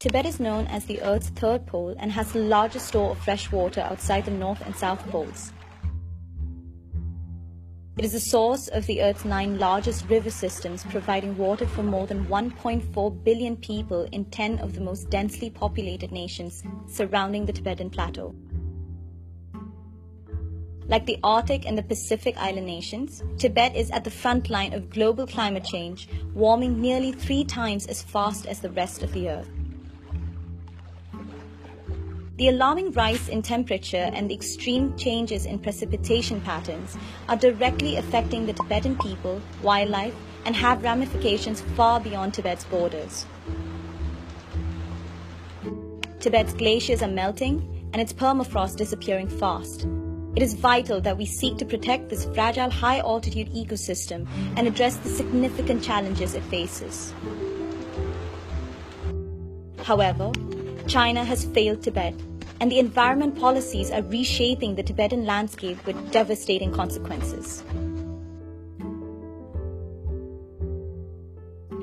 Tibet is known as the Earth's third pole and has the largest store of fresh water outside the North and South poles. It is the source of the Earth's 9 largest river systems, providing water for more than 1.4 billion people in 10 of the most densely populated nations surrounding the Tibetan Plateau. Like the Arctic and the Pacific Island nations, Tibet is at the front line of global climate change, warming nearly 3 times as fast as the rest of the Earth. The alarming rise in temperature and the extreme changes in precipitation patterns are directly affecting the Tibetan people, wildlife, and have ramifications far beyond Tibet's borders. Tibet's glaciers are melting and its permafrost disappearing fast. It is vital that we seek to protect this fragile high-altitude ecosystem and address the significant challenges it faces. However, China has failed Tibet, and the environment policies are reshaping the Tibetan landscape with devastating consequences.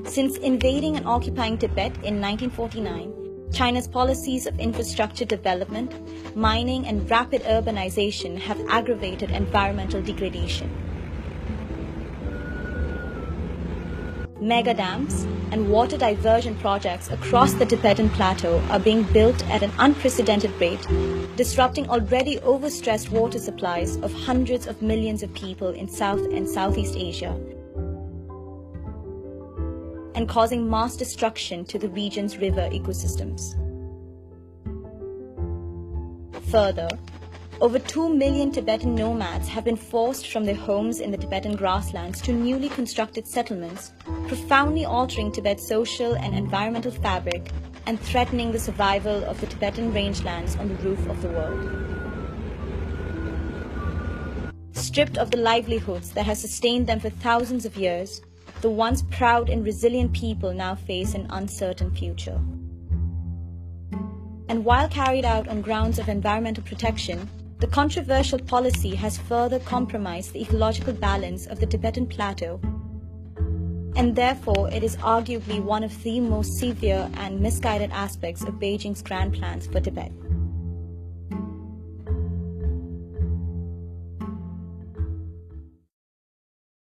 Since invading and occupying Tibet in 1949, China's policies of infrastructure development, mining, and rapid urbanization have aggravated environmental degradation. Mega dams and water diversion projects across the Tibetan Plateau are being built at an unprecedented rate, disrupting already overstressed water supplies of hundreds of millions of people in South and Southeast Asia, and causing mass destruction to the region's river ecosystems. Further, over 2 million Tibetan nomads have been forced from their homes in the Tibetan grasslands to newly constructed settlements, profoundly altering Tibet's social and environmental fabric and threatening the survival of the Tibetan rangelands on the roof of the world. Stripped of the livelihoods that have sustained them for thousands of years, the once proud and resilient people now face an uncertain future. And while carried out on grounds of environmental protection, the controversial policy has further compromised the ecological balance of the Tibetan Plateau, and therefore it is arguably one of the most severe and misguided aspects of Beijing's grand plans for Tibet.